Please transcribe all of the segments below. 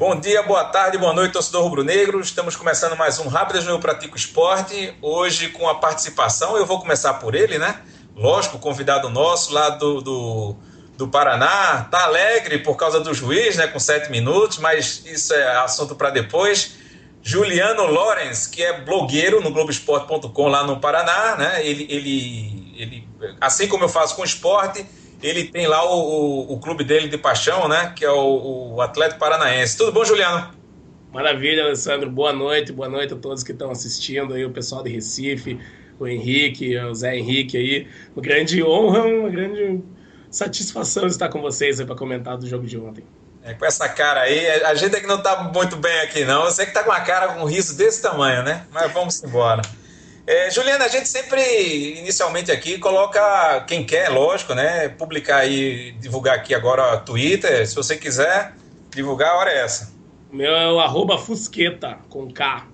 Bom dia, boa tarde, boa noite, torcedor rubro-negro. Estamos começando mais um Rápidas no Eu Pratico Esporte. Hoje com a participação, eu vou começar por ele, né? Lógico, convidado nosso lá do Paraná. Tá alegre por causa do juiz, né? Com 7 minutos, mas isso é assunto para depois. Juliano Lorenz, que é blogueiro no Globoesporte.com lá no Paraná, né? Ele, assim como eu faço com o esporte, ele tem lá o clube dele de paixão, né? Que é o Atlético Paranaense. Tudo bom, Juliano? Maravilha, Alessandro. Boa noite a todos que estão assistindo aí, o pessoal de Recife, o Henrique, o Zé Henrique aí. Uma grande honra, uma grande satisfação estar com vocês aí para comentar do jogo de ontem. Com essa cara aí, a gente é que não tá muito bem aqui, não. Você que tá com uma cara com um riso desse tamanho, né? Mas vamos embora. Juliana, a gente sempre, inicialmente aqui, coloca quem quer, lógico, né? Publicar aí, divulgar aqui agora Twitter. Se você quiser divulgar, a hora é essa. O meu é o @Fusqueta, com K.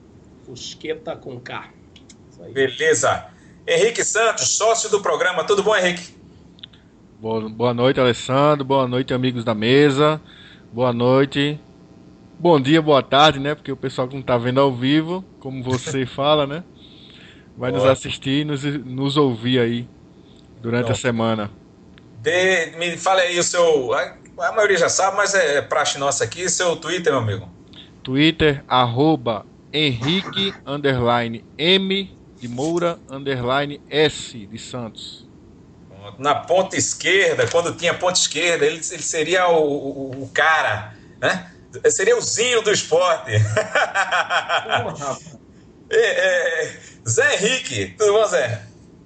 Fusqueta com K. Isso aí. Beleza. Henrique Santos, sócio do programa. Tudo bom, Henrique? Boa noite, Alessandro. Boa noite, amigos da mesa. Boa noite. Bom dia, boa tarde, né? Porque o pessoal que não tá vendo ao vivo, como você fala, né? Vai nos assistir e nos ouvir aí durante a semana. Me fale aí o seu... A maioria já sabe, mas é praxe nossa aqui. Seu Twitter, meu amigo. Twitter, @Henrique_M de Moura _S de Santos. Na ponta esquerda, quando tinha ponta esquerda, ele seria o cara, né? Seria o Zinho do esporte. Zé Henrique, tudo bom, Zé?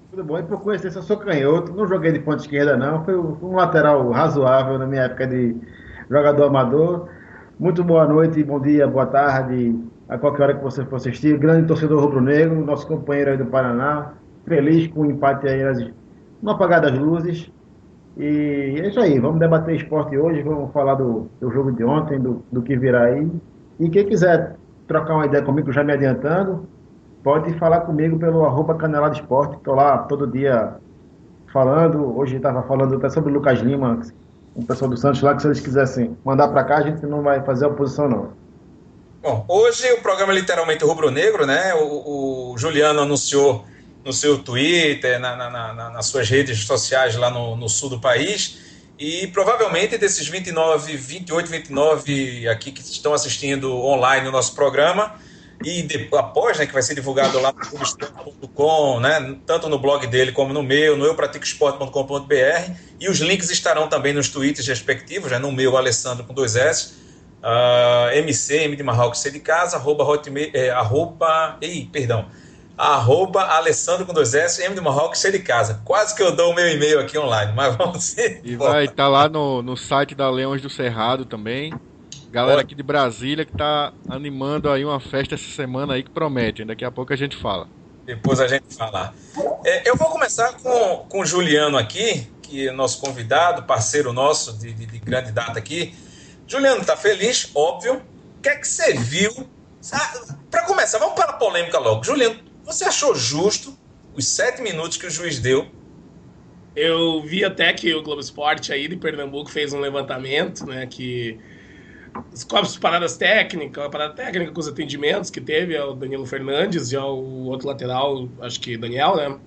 Tudo bom, e por coincidência eu sou canhoto, não joguei de ponta esquerda não, foi um lateral razoável na minha época de jogador amador. Muito boa noite, bom dia, boa tarde, a qualquer hora que você for assistir. Grande torcedor rubro-negro, nosso companheiro aí do Paraná, feliz com o empate aí no apagar das luzes. E é isso aí, vamos debater esporte hoje, vamos falar do jogo de ontem, do que virá aí. E quem quiser trocar uma ideia comigo, já me adiantando, pode falar comigo pelo @Canelada Esporte, estou lá todo dia falando. Hoje estava falando até sobre o Lucas Lima, o pessoal do Santos lá, que se eles quisessem mandar para cá, a gente não vai fazer oposição não. Bom, hoje o programa é literalmente rubro-negro, né? O Juliano anunciou no seu Twitter, nas suas redes sociais lá no sul do país, e provavelmente desses 28, 29 aqui que estão assistindo online o nosso programa, e após, né, que vai ser divulgado lá no clubesport.com, né, tanto no blog dele como no meu, no eupraticoesporte.com.br, e os links estarão também nos tweets respectivos, né, no meu, Alessandro com 2 S, MC, M de Marrocos, C de casa, Alessandro com 2 S, M de Marrocos, C de casa. Quase que eu dou o meu e-mail aqui online, mas vamos ver. E vai estar lá no site da Leões do Cerrado também. Galera aqui de Brasília que tá animando aí uma festa essa semana aí que promete. Daqui a pouco a gente fala. Depois a gente fala. Eu vou começar com o Juliano aqui, que é nosso convidado, parceiro nosso de grande data aqui. Juliano tá feliz, óbvio. O que é que você viu? Para começar, vamos para a polêmica logo. Juliano, você achou justo os 7 minutos que o juiz deu? Eu vi até que o Globo Esporte aí de Pernambuco fez um levantamento, né, que as paradas técnicas, a parada técnica com os atendimentos que teve ao Danilo Fernandes e ao outro lateral, acho que Daniel, né,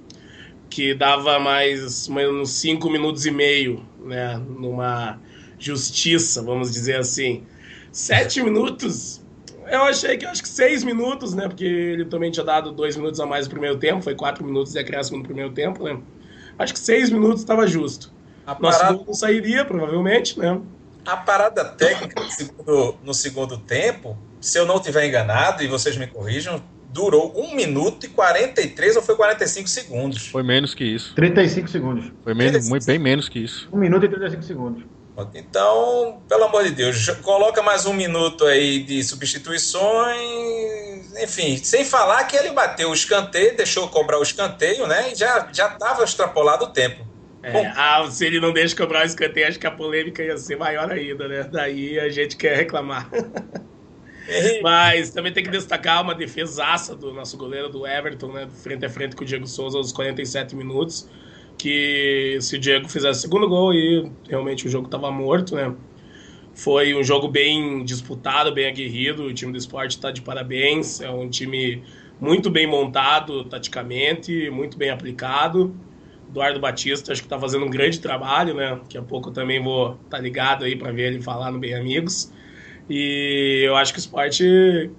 que dava mais ou menos 5 minutos e meio, né, numa justiça, vamos dizer assim. 7 minutos, eu achei que 6 minutos, né, porque ele também tinha dado 2 minutos a mais no primeiro tempo, foi 4 minutos de acréscimo no primeiro tempo, né. Acho que 6 minutos estava justo. Nosso gol não sairia, provavelmente, né. A parada técnica no segundo tempo, se eu não estiver enganado, e vocês me corrijam, durou 1 minuto e 43 ou foi 45 segundos? Foi menos que isso. 35 segundos. Foi menos, bem menos que isso. 1 minuto e 35 segundos. Então, pelo amor de Deus, coloca mais 1 minuto aí de substituições, enfim, sem falar que ele bateu o escanteio, deixou cobrar o escanteio, né? E já estava extrapolado o tempo. Se ele não deixa cobrar o escanteio, acho que a polêmica ia ser maior ainda, né? Daí a gente quer reclamar. Mas também tem que destacar uma defesaça do nosso goleiro, do Everton, né? Frente a frente com o Diego Souza aos 47 minutos. Que se o Diego fizesse o segundo gol, aí realmente o jogo estava morto, né? Foi um jogo bem disputado, bem aguerrido. O time do Sport está de parabéns. É um time muito bem montado taticamente, muito bem aplicado. Eduardo Batista, acho que está fazendo um grande trabalho, né? Daqui a pouco eu também vou estar ligado aí para ver ele falar no Bem Amigos. E eu acho que o Sport,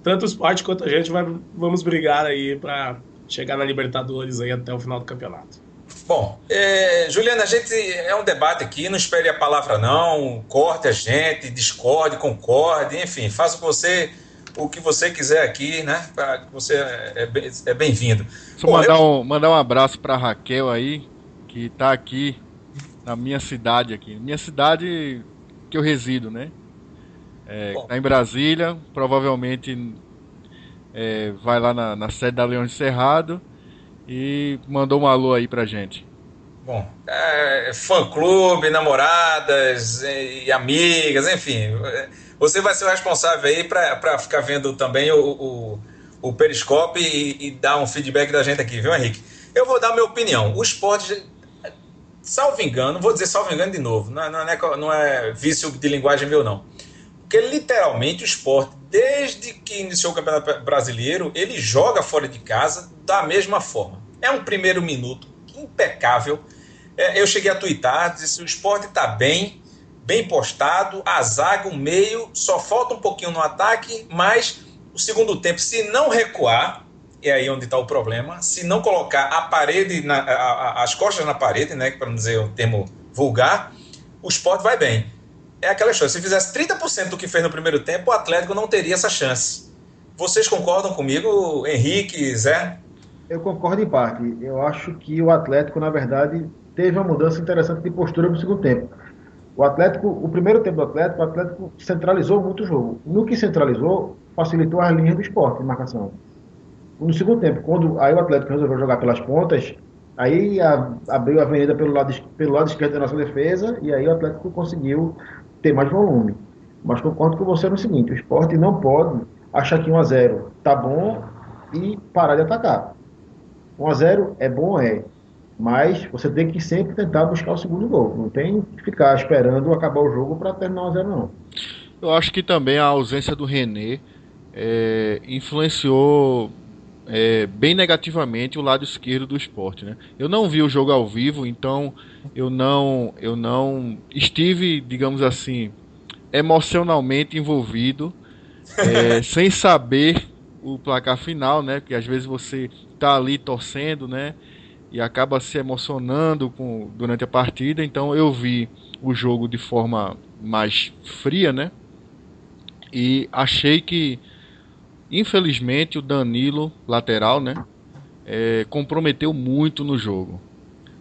tanto o Sport quanto a gente, vamos brigar aí para chegar na Libertadores aí até o final do campeonato. Bom, Juliana, a gente é um debate aqui, não espere a palavra não, corte a gente, discorde, concorde, enfim, faça o que você quiser aqui, né? Você é bem-vindo. Só mandar um abraço para Raquel aí, que está aqui na minha cidade que eu resido, né? Tá em Brasília, provavelmente vai lá na sede da Leão de Cerrado e mandou um alô aí pra gente. Bom, fã-clube, namoradas e amigas, enfim, você vai ser o responsável aí para ficar vendo também o Periscope e dar um feedback da gente aqui, viu, Henrique? Eu vou dar a minha opinião. O Sport, salvo engano, vou dizer salvo engano de novo, não é vício de linguagem meu, não. Porque literalmente o Sport, desde que iniciou o Campeonato Brasileiro, ele joga fora de casa da mesma forma. É um primeiro minuto impecável. Eu cheguei a twittar, disse: o Sport está bem postado, a zaga, o meio, só falta um pouquinho no ataque, mas o segundo tempo, se não recuar, é aí onde está o problema, se não colocar a parede, as costas na parede, né, para não dizer o termo vulgar, o Sport vai bem. É aquela história, se fizesse 30% do que fez no primeiro tempo, o Atlético não teria essa chance. Vocês concordam comigo, Henrique, Zé? Eu concordo em parte. Eu acho que o Atlético, na verdade, teve uma mudança interessante de postura no segundo tempo. O primeiro tempo do Atlético, o Atlético centralizou muito o jogo. No que centralizou, facilitou as linhas do Sport de marcação. No segundo tempo, quando aí o Atlético resolveu jogar pelas pontas, aí abriu a avenida pelo lado esquerdo da nossa defesa, e aí o Atlético conseguiu ter mais volume. Mas concordo com você no seguinte: o Sport não pode achar que 1-0 tá bom e parar de atacar. 1-0 é bom, mas você tem que sempre tentar buscar o segundo gol. Não tem que ficar esperando acabar o jogo para terminar 1-0, não. Eu acho que também a ausência do René influenciou bem negativamente o lado esquerdo do Sport, né? Eu não vi o jogo ao vivo, então eu não estive, digamos assim, emocionalmente envolvido, sem saber o placar final, né? Porque às vezes você tá ali torcendo, né? E acaba se emocionando durante a partida. Então eu vi o jogo de forma mais fria, né? E achei que, infelizmente, o Danilo, lateral, né? Comprometeu muito no jogo.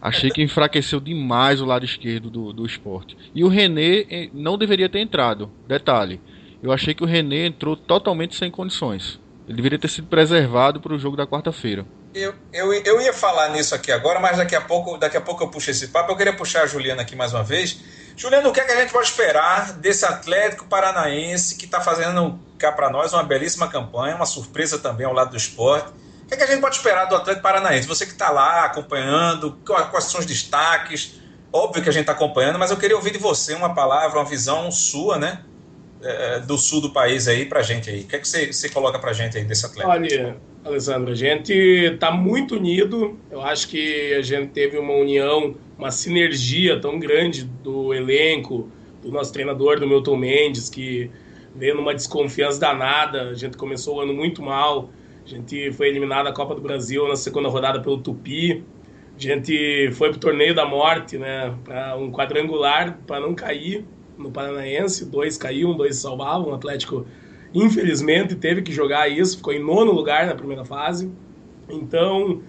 Achei que enfraqueceu demais o lado esquerdo do Sport. E o René não deveria ter entrado. Detalhe, eu achei que o René entrou totalmente sem condições. Ele deveria ter sido preservado para o jogo da quarta-feira. Eu ia falar nisso aqui agora, mas daqui a pouco eu puxo esse papo. Eu queria puxar a Juliana aqui mais uma vez. Juliana, o que é que a gente pode esperar desse Atlético Paranaense que está fazendo cá para nós uma belíssima campanha, uma surpresa também ao lado do Sport? O que é que a gente pode esperar do Atlético Paranaense? Você que está lá acompanhando, quais são os destaques? Óbvio que a gente está acompanhando, mas eu queria ouvir de você uma palavra, uma visão sua, né? Do sul do país aí pra gente aí. O que é que você coloca pra gente aí desse Atlético? Olha, Alessandro, a gente tá muito unido. Eu acho que a gente teve uma união, uma sinergia tão grande do elenco, do nosso treinador, do Milton Mendes, que veio numa desconfiança danada. A gente começou o ano muito mal. A gente foi eliminado da Copa do Brasil na segunda rodada pelo Tupi. A gente foi pro Torneio da Morte, né? Para um quadrangular, para não cair no Paranaense. 2 caíam, 2 salvavam. O Atlético, infelizmente, teve que jogar isso. Ficou em 9º lugar na primeira fase. Então,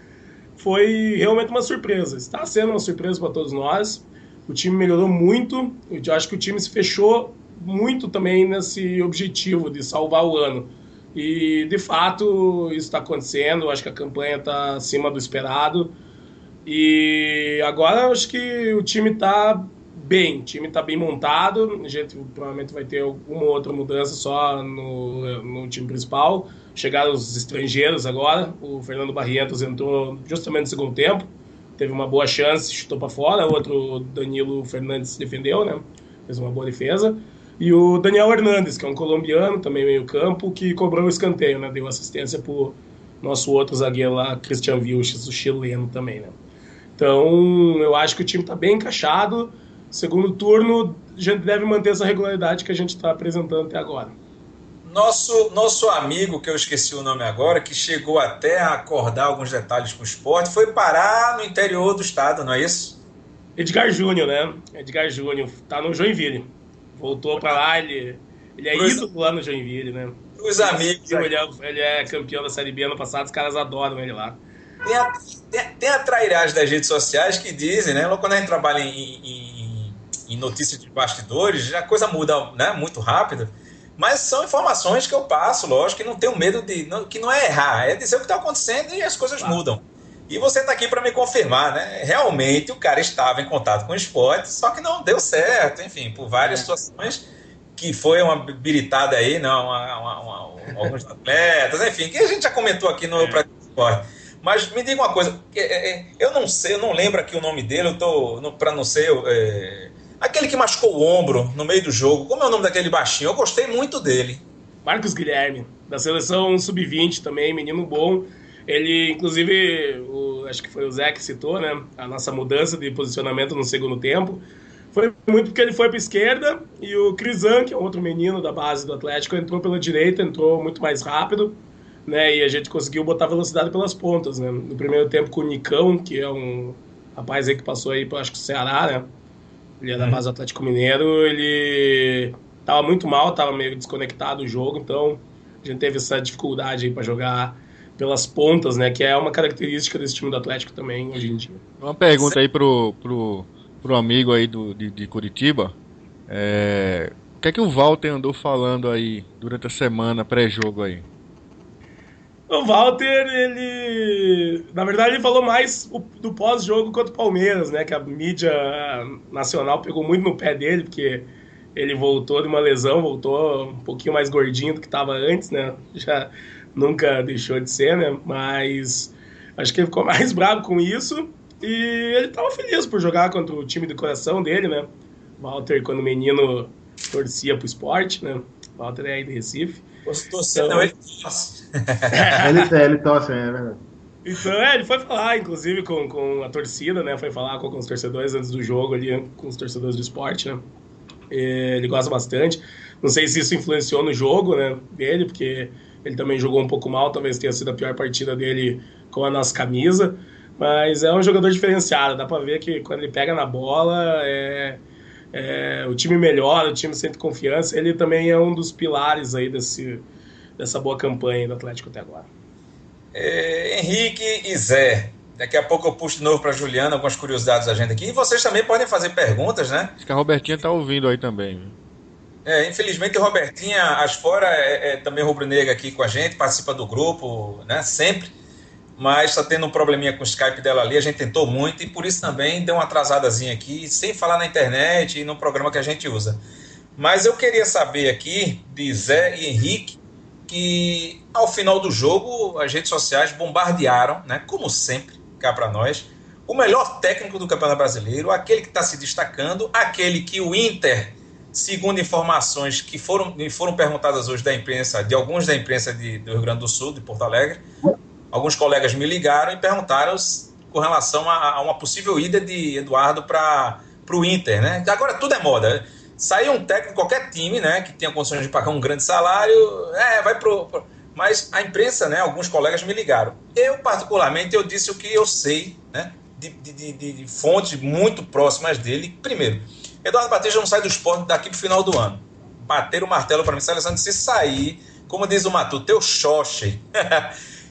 foi realmente uma surpresa. Está sendo uma surpresa para todos nós. O time melhorou muito. Eu acho que o time se fechou muito também nesse objetivo de salvar o ano. E, de fato, isso está acontecendo. Eu acho que a campanha está acima do esperado. E agora eu acho que o time está bem. O time está bem montado. A gente provavelmente vai ter alguma outra mudança só no time principal. Chegaram os estrangeiros agora. O Fernando Barrientos entrou justamente no segundo tempo. Teve uma boa chance, chutou para fora. O outro, Danilo Fernandes, defendeu, né? Fez uma boa defesa. E o Daniel Hernandes, que é um colombiano, também meio campo, que cobrou o escanteio, né? Deu assistência pro nosso outro zagueiro lá, Christian Vilches, o chileno também, né? Então, eu acho que o time está bem encaixado. Segundo turno, a gente deve manter essa regularidade que a gente está apresentando até agora. Nosso amigo, que eu esqueci o nome agora, que chegou até a acordar alguns detalhes com o esporte, foi parar no interior do estado, não é isso? Edgar Júnior, né? Edgar Júnior tá no Joinville. Voltou para lá, ele é ídolo lá no Joinville, né? Os amigos. Ele é campeão da Série B ano passado, os caras adoram ele lá. Tem a trairagem das redes sociais que dizem, né? Quando a gente trabalha em notícias de bastidores, a coisa muda, né, muito rápido. Mas são informações que eu passo, lógico, que não tenho medo que não é errar, é dizer o que está acontecendo e as coisas mudam. E você está aqui para me confirmar, né? Realmente o cara estava em contato com o esporte, só que não deu certo, enfim, por várias situações que foi uma habilitada aí, não, alguns atletas, enfim, que a gente já comentou aqui no Esporte. Mas me diga uma coisa, eu não sei, eu não lembro aqui o nome dele, eu tô para não ser aquele que machucou o ombro no meio do jogo. Como é o nome daquele baixinho? Eu gostei muito dele. Marcos Guilherme, da seleção sub-20 também, menino bom. Ele, inclusive, acho que foi o Zé que citou, né? A nossa mudança de posicionamento no segundo tempo. Foi muito porque ele foi para a esquerda e o Crisan, que é outro menino da base do Atlético, entrou pela direita, entrou muito mais rápido, né? E a gente conseguiu botar velocidade pelas pontas, né? No primeiro tempo com o Nicão, que é um rapaz aí que passou aí, acho que o Ceará, né? Ele é da base do Atlético Mineiro, ele tava muito mal, tava meio desconectado do jogo, então a gente teve essa dificuldade aí para jogar pelas pontas, né? Que é uma característica desse time do Atlético também hoje em dia. Uma pergunta aí pro amigo aí de Curitiba. O que é que o Walter andou falando aí durante a semana pré-jogo aí? O Walter, na verdade, ele falou mais do pós-jogo contra o Palmeiras, né? Que a mídia nacional pegou muito no pé dele, porque ele voltou de uma lesão, voltou um pouquinho mais gordinho do que estava antes, né? Já nunca deixou de ser, né? Mas acho que ele ficou mais bravo com isso. E ele estava feliz por jogar contra o time do coração dele, né? Walter, quando menino, torcia pro esporte, né? Walter é aí de Recife. Torcendo, então, ele torce. Ele torce, é verdade. Então, ele foi falar, inclusive, com a torcida, né? Foi falar com os torcedores antes do jogo ali, com os torcedores do esporte, né? Ele gosta bastante. Não sei se isso influenciou no jogo, né, dele, porque ele também jogou um pouco mal, talvez tenha sido a pior partida dele com a nossa camisa. Mas é um jogador diferenciado, dá pra ver que quando ele pega na bola, o time melhora, o time sente confiança. Ele também é um dos pilares aí dessa boa campanha do Atlético até agora. Henrique e Zé, daqui a pouco eu puxo de novo para Juliana algumas curiosidades da gente aqui. E vocês também podem fazer perguntas, né? Acho que a Robertinha tá ouvindo aí também. Infelizmente, a Robertinha Asfora é também rubro-negra aqui com a gente, participa do grupo, né? Sempre. Mas está tendo um probleminha com o Skype dela ali, a gente tentou muito e por isso também deu uma atrasadazinha aqui, sem falar na internet e no programa que a gente usa. Mas eu queria saber aqui de Zé e Henrique que ao final do jogo as redes sociais bombardearam, né, como sempre, cá para nós, o melhor técnico do Campeonato Brasileiro, aquele que está se destacando, aquele que o Inter, segundo informações que foram perguntadas hoje da imprensa, de alguns da imprensa do Rio Grande do Sul, de Porto Alegre, alguns colegas me ligaram e perguntaram com relação a uma possível ida de Eduardo para o Inter, né? Agora tudo é moda. Saiu um técnico, qualquer time, né, que tenha condições de pagar um grande salário, vai pro... Mas a imprensa, né, alguns colegas me ligaram. Eu, particularmente, eu disse o que eu sei, né, de fontes muito próximas dele. Primeiro, Eduardo Batista não sai do esporte daqui pro final do ano. Bateram o martelo para mim, Alessandro, se sair, como diz o Matu, teu xoxe.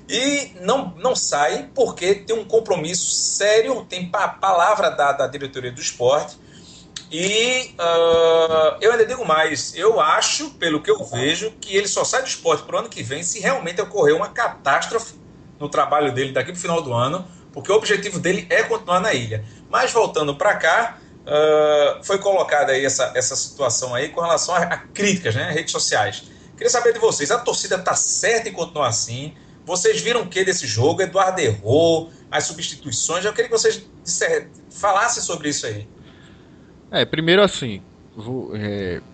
E não sai porque tem um compromisso sério, tem a palavra da diretoria do esporte. E eu ainda digo mais, eu acho, pelo que eu vejo, que ele só sai do esporte para o ano que vem se realmente ocorrer uma catástrofe no trabalho dele daqui para o final do ano, porque o objetivo dele é continuar na ilha. Mas voltando para cá, foi colocada aí essa situação aí com relação a críticas, né, redes sociais. Queria saber de vocês, a torcida está certa em continuar assim? Vocês viram o que desse jogo? Eduardo errou, as substituições. Eu queria que vocês falassem sobre isso aí. Primeiro assim,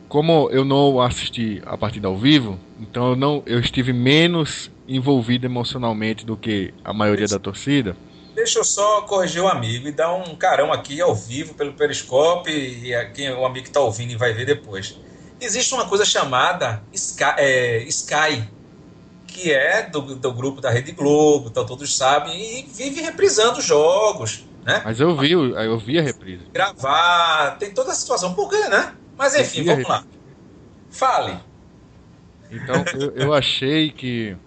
como eu não assisti a partida ao vivo, então eu estive menos envolvido emocionalmente do que a maioria da torcida. Deixa eu só corrigir o amigo e dar um carão aqui ao vivo pelo Periscope e o amigo que está ouvindo e vai ver depois. Existe uma coisa chamada Sky, que é do grupo da Rede Globo, então todos sabem, e vive reprisando jogos, né? Mas eu vi a reprise. Gravar, tem toda a situação. Por quê, né? Mas enfim, vamos lá. Fale. Então, eu achei que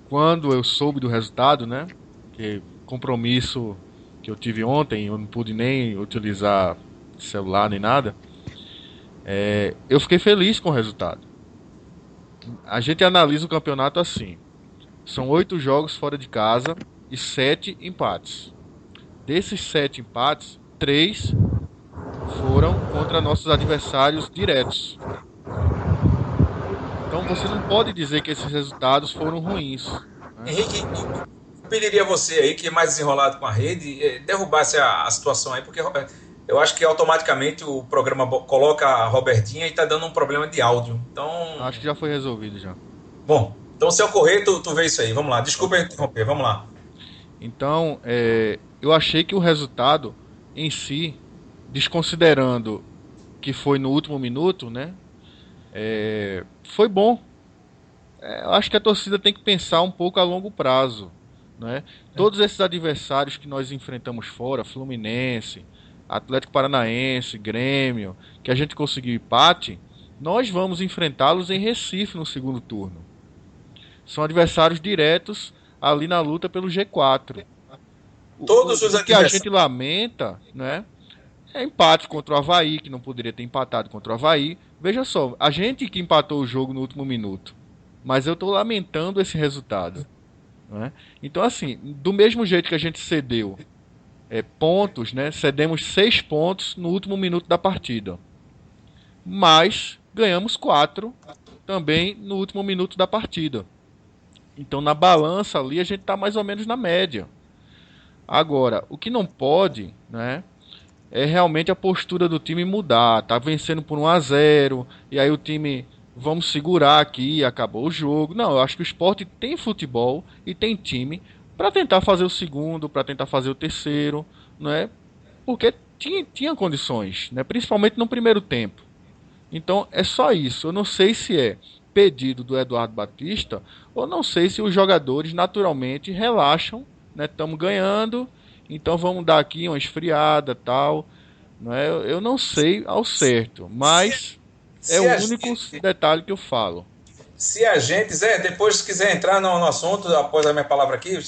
quando eu soube do resultado, né? Que compromisso que eu tive ontem, eu não pude nem utilizar celular nem nada. Eu fiquei feliz com o resultado. A gente analisa o campeonato assim: são 8 jogos fora de casa e 7 empates. Desses 7 empates, 3 foram contra nossos adversários diretos. Então você não pode dizer que esses resultados foram ruins, né? Henrique, pediria a você aí, que é mais desenrolado com a rede, derrubasse a situação aí, porque eu acho que automaticamente o programa coloca a Robertinha e está dando um problema de áudio. Então, Acho que já foi resolvido já. bom, então se ocorrer, tu vê isso aí. Vamos lá, desculpa interromper, vamos lá. Então, eu achei que o resultado em si, desconsiderando que foi no último minuto, né, foi bom. Eu acho que a torcida tem que pensar um pouco a longo prazo, né? Todos esses adversários que nós enfrentamos fora, Fluminense, Atlético Paranaense, Grêmio, que a gente conseguiu empate, nós vamos enfrentá-los em Recife no segundo turno. São adversários diretos ali na luta pelo G4. Todos os O que a gente lamenta, né, é empate contra o Avaí, que não poderia ter empatado contra o Avaí. Veja só, a gente que empatou o jogo no último minuto, mas eu estou lamentando esse resultado, né? Então, assim, do mesmo jeito que a gente cedeu pontos, né, cedemos 6 pontos no último minuto da partida, mas ganhamos 4 também no último minuto da partida. Então, na balança ali, a gente está mais ou menos na média. Agora, o que não pode, né, é realmente a postura do time mudar. Tá vencendo por 1-0, e aí o time, vamos segurar aqui, acabou o jogo. Não, eu acho que o Sport tem futebol e tem time para tentar fazer o segundo, para tentar fazer o terceiro, né? Porque tinha condições, né? Principalmente no primeiro tempo. Então é só isso. Eu não sei se é pedido do Eduardo Batista ou não sei se os jogadores naturalmente relaxam, né? Estamos ganhando, então vamos dar aqui uma esfriada, tal, né? Eu não sei ao certo, mas é o único detalhe que eu falo. Se a gente, Zé, depois se quiser entrar no assunto, após a minha palavra aqui,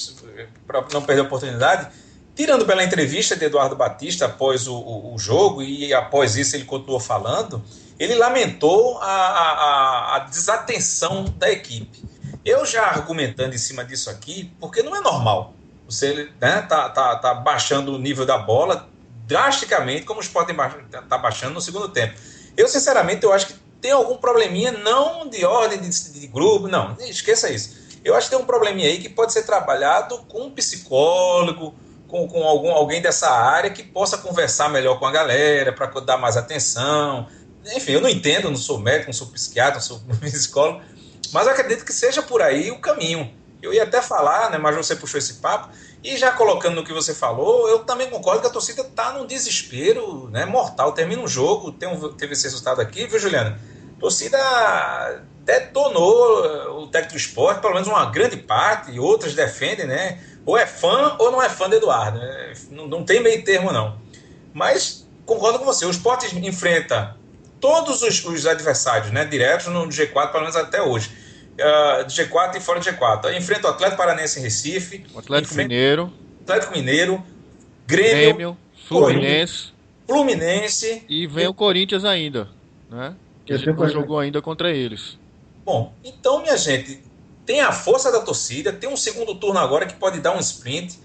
para não perder a oportunidade, tirando pela entrevista de Eduardo Batista após o jogo, e após isso ele continuou falando, ele lamentou a desatenção da equipe. Eu já argumentando em cima disso aqui, porque não é normal. Você, né, tá baixando o nível da bola drasticamente, como o Sport está baixando no segundo tempo. Eu, sinceramente, eu acho que tem algum probleminha, não de ordem de grupo, não, esqueça isso. Eu acho que tem um probleminha aí que pode ser trabalhado com um psicólogo, com alguém dessa área que possa conversar melhor com a galera, para dar mais atenção. Enfim, eu não entendo, não sou médico, não sou psiquiatra, não sou psicólogo, mas eu acredito que seja por aí o caminho. Eu ia até falar, né, mas você puxou esse papo, e já colocando no que você falou, eu também concordo que a torcida está num desespero, né, mortal. Termina um jogo, teve esse resultado aqui, viu, Juliano? A torcida detonou o técnico do Sport, pelo menos uma grande parte, e outras defendem, né? Ou é fã ou não é fã do Eduardo. Né? Não tem meio termo, não. Mas concordo com você, o Sport enfrenta todos os adversários, né, diretos no G4, pelo menos até hoje. De G4 e fora de G4. Enfrenta o Atlético Paranaense em Recife, o Atlético Mineiro, Grêmio, Fluminense e vem o Corinthians ainda, né? Que a gente não jogou ainda contra eles. Bom, então, minha gente, tem a força da torcida, tem um segundo turno agora que pode dar um sprint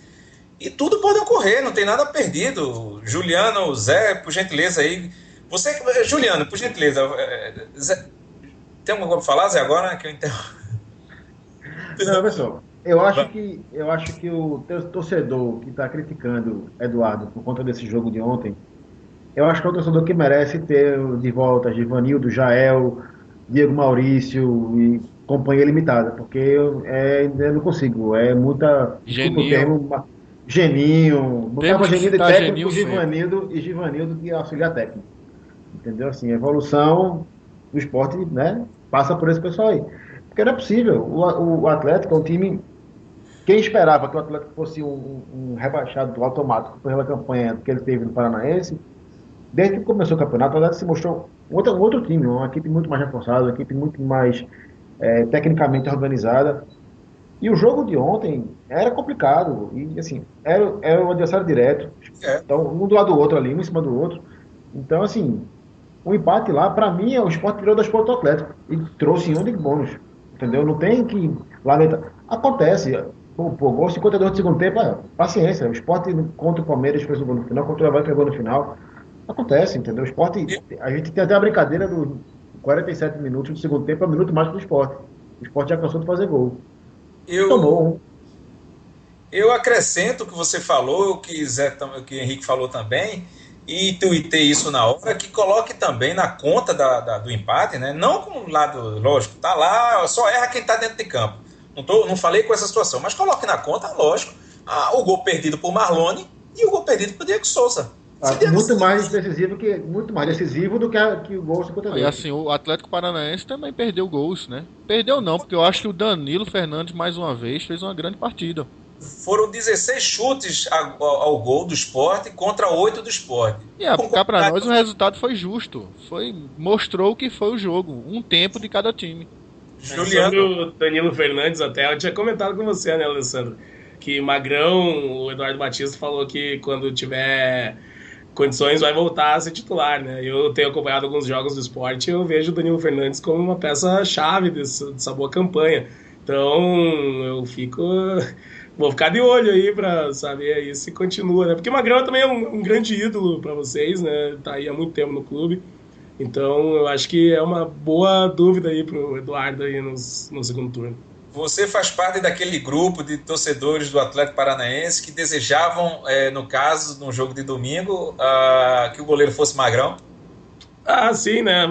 e tudo pode ocorrer, não tem nada perdido. Juliano, Zé, por gentileza aí. Você, Juliano, por gentileza, Zé, tem alguma coisa para falar, Zé, agora que eu entendo? Não, pessoal, eu acho que o torcedor que está criticando Eduardo por conta desse jogo de ontem, eu acho que é um torcedor que merece ter de volta Givanildo, Jael, Diego Maurício e companhia limitada, porque eu não consigo. É muita. Desculpa o Geninho. termo. Geninho. Botava Temos que Geninho de citar técnico, Geninho sempre. E Givanildo de auxiliar técnico. Entendeu? Assim, a evolução do esporte, né? Passa por esse pessoal aí. Porque não é possível. O Atlético é um time. Quem esperava que o Atlético fosse um rebaixado automático pela campanha que ele teve no Paranaense, desde que começou o campeonato, o Atlético se mostrou um outro time, uma equipe muito mais reforçada, uma equipe muito mais tecnicamente organizada. E o jogo de ontem era complicado. E, assim, era o adversário direto. É. Então, um do lado do outro ali, um em cima do outro. Então, assim, o empate lá, para mim, o Sport tirou das pontas do Atlético e trouxe um de bônus. Entendeu? Não tem que lamentar. Acontece. Pô, gol 52 do segundo tempo, paciência. O Sport contra o Palmeiras fez o gol no final, contra o Avaí pegou no final. Acontece, entendeu? O Sport, a gente tem até a brincadeira dos 47 minutos do segundo tempo, é um minuto mais que o Sport. O Sport já cansou de fazer gol. E Eu, tomou um. eu acrescento o que você falou, o que o Henrique falou também, e tuitei isso na hora, que coloque também na conta do empate, né? Não com o lado, lógico, tá lá, só erra quem tá dentro de campo. Não falei com essa situação, mas coloque na conta, lógico, o gol perdido por Marlone e o gol perdido por Diego Souza. Se Diego Muito mais decisivo do que o gol E 52. assim, o Atlético Paranaense também perdeu gols, né? Perdeu não, porque eu acho que o Danilo Fernandes, mais uma vez, fez uma grande partida. Foram 16 chutes ao gol do Sport contra 8 do Sport. E cá pra nós o resultado foi justo. Mostrou o que foi o jogo. Um tempo de cada time. Sobre o Danilo Fernandes, até eu tinha comentado com você, né, Alessandro? Que Magrão, o Eduardo Batista falou que quando tiver condições vai voltar a ser titular, né? Eu tenho acompanhado alguns jogos do esporte e eu vejo o Danilo Fernandes como uma peça-chave dessa boa campanha. Então, vou ficar de olho aí pra saber aí se continua, né? Porque Magrão também é um grande ídolo pra vocês, né? Tá aí há muito tempo no clube. Então, eu acho que é uma boa dúvida aí pro Eduardo aí no segundo turno. Você faz parte daquele grupo de torcedores do Atlético Paranaense que desejavam, no caso, no jogo de domingo, que o goleiro fosse Magrão? Ah, sim, né?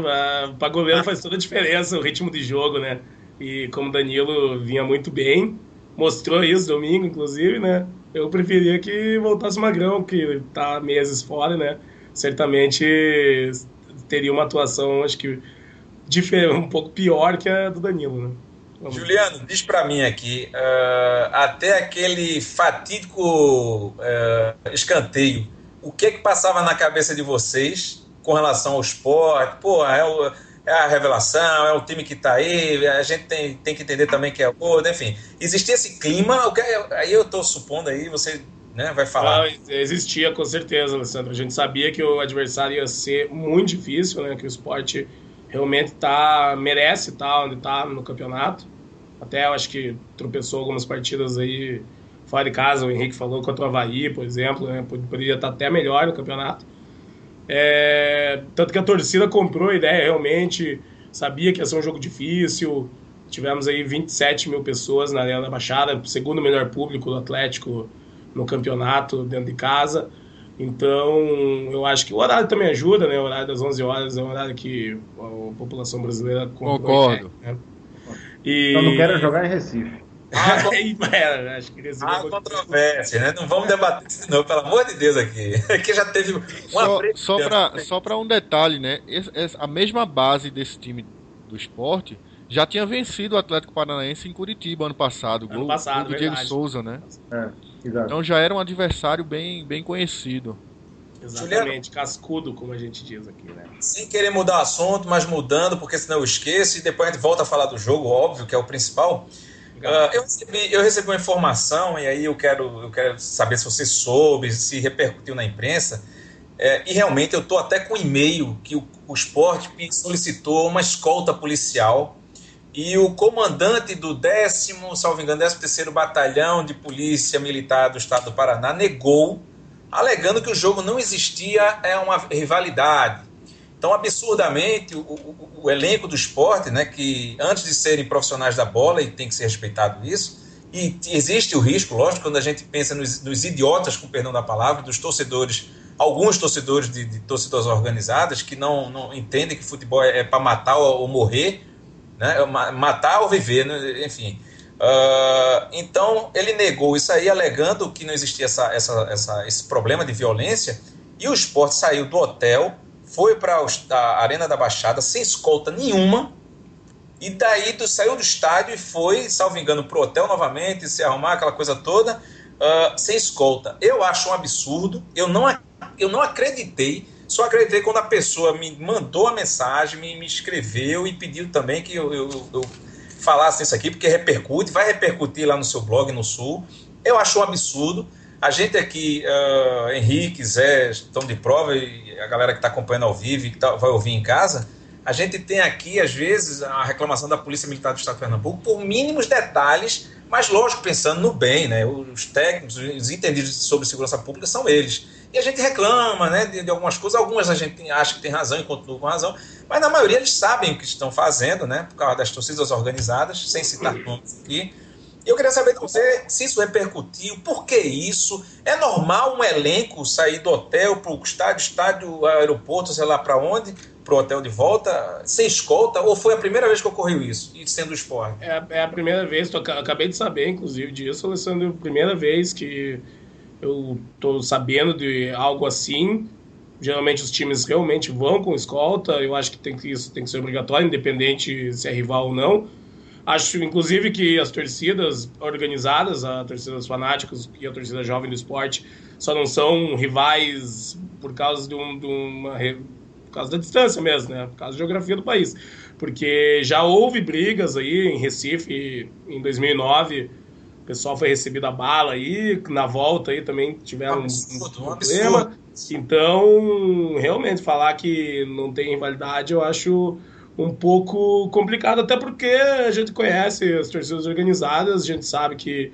Para goleiro faz toda a diferença o ritmo de jogo, né? E como o Danilo vinha muito bem, mostrou isso domingo, inclusive, né? Eu preferia que voltasse o Magrão, que tá meses fora, né? Certamente teria uma atuação, acho que um pouco pior que a do Danilo, né? Juliano, diz para mim aqui, até aquele fatídico escanteio, o que passava na cabeça de vocês com relação ao esporte? Pô, é a revelação, é o time que está aí, a gente tem que entender também que é o outro, enfim. Existia esse clima, aí eu estou supondo aí, você, né, vai falar. Existia, com certeza, Alessandro. A gente sabia que o adversário ia ser muito difícil, né? Que o esporte realmente merece estar onde está no campeonato. Até eu acho que tropeçou algumas partidas aí fora de casa. O Henrique falou contra o Avaí, por exemplo, né? Poderia estar até melhor no campeonato. Tanto que a torcida comprou a ideia realmente, sabia que ia ser um jogo difícil. Tivemos aí 27 mil pessoas na Arena da Baixada, segundo melhor público do Atlético no campeonato, dentro de casa. Então, eu acho que o horário também ajuda, né? O horário das 11 horas é um horário que a população brasileira comprou. Concordo. Ideia, né? Só não quero jogar em Recife. Acho que Há controvérsia, né? Não vamos debater isso de novo, pelo amor de Deus aqui. Aqui já teve só para um detalhe, né? A mesma base desse time do esporte já tinha vencido o Atlético Paranaense em Curitiba ano passado. Gol do Diego Souza, né? Então já era um adversário bem conhecido. Exatamente, Juliano, cascudo, como a gente diz aqui, né? Sem querer mudar o assunto, mas mudando, porque senão eu esqueço, e depois a gente volta a falar do jogo, óbvio, que é o principal. Eu recebi uma informação, e aí eu quero saber se você soube, se repercutiu na imprensa, e realmente eu estou até com um e-mail que o Sport solicitou uma escolta policial, e o comandante do 10º, salvo engano, 13º Batalhão de Polícia Militar do Estado do Paraná negou, alegando que o jogo não existia uma rivalidade. Então, absurdamente, o elenco do esporte, né, que antes de serem profissionais da bola, e tem que ser respeitado isso, e existe o risco, lógico, quando a gente pensa nos idiotas, com perdão da palavra, dos torcedores alguns torcedores de torcidas organizadas que não entendem que futebol é para matar ou morrer, né? Matar ou viver, né? Enfim. Então ele negou isso aí, alegando que não existia esse problema de violência, e o Sport saiu do hotel, foi para a Arena da Baixada sem escolta nenhuma, e daí saiu do estádio e foi, salvo engano, para o hotel novamente, se arrumar, aquela coisa toda, sem escolta. Eu acho um absurdo, eu não acreditei, só acreditei quando a pessoa me mandou a mensagem, me escreveu e pediu também que eu falasse isso aqui, porque vai repercutir lá no seu blog, no Sul. Eu acho um absurdo. A gente aqui, Henrique, Zé, estão de prova, e a galera que está acompanhando ao vivo e que vai ouvir em casa, a gente tem aqui, às vezes, a reclamação da Polícia Militar do Estado de Pernambuco por mínimos detalhes, mas, lógico, pensando no bem, né? Os técnicos, os entendidos sobre segurança pública são eles. E a gente reclama, né, de algumas coisas, algumas a gente acha que tem razão e continua com razão, mas na maioria eles sabem o que estão fazendo, né, por causa das torcidas organizadas, sem citar nomes aqui. E eu queria saber de você se isso repercutiu, por que isso? É normal um elenco sair do hotel para o estádio, aeroporto, sei lá para onde, para o hotel de volta, sem escolta, ou foi a primeira vez que ocorreu isso, e sendo o Sport? É a primeira vez, acabei de saber, inclusive, disso, Alessandro, primeira vez que eu tô sabendo de algo assim. Geralmente os times realmente vão com escolta, eu acho que isso tem que ser obrigatório, independente se é rival ou não. Acho, inclusive, que as torcidas organizadas, a torcida dos fanáticos e a torcida jovem do esporte, só não são rivais por causa por causa da distância mesmo, né? Por causa da geografia do país. Porque já houve brigas aí em Recife, em 2009, o pessoal foi recebido a bala aí, na volta aí também tiveram um problema. Então, realmente, falar que não tem rivalidade, eu acho um pouco complicado, até porque a gente conhece as torcidas organizadas, a gente sabe que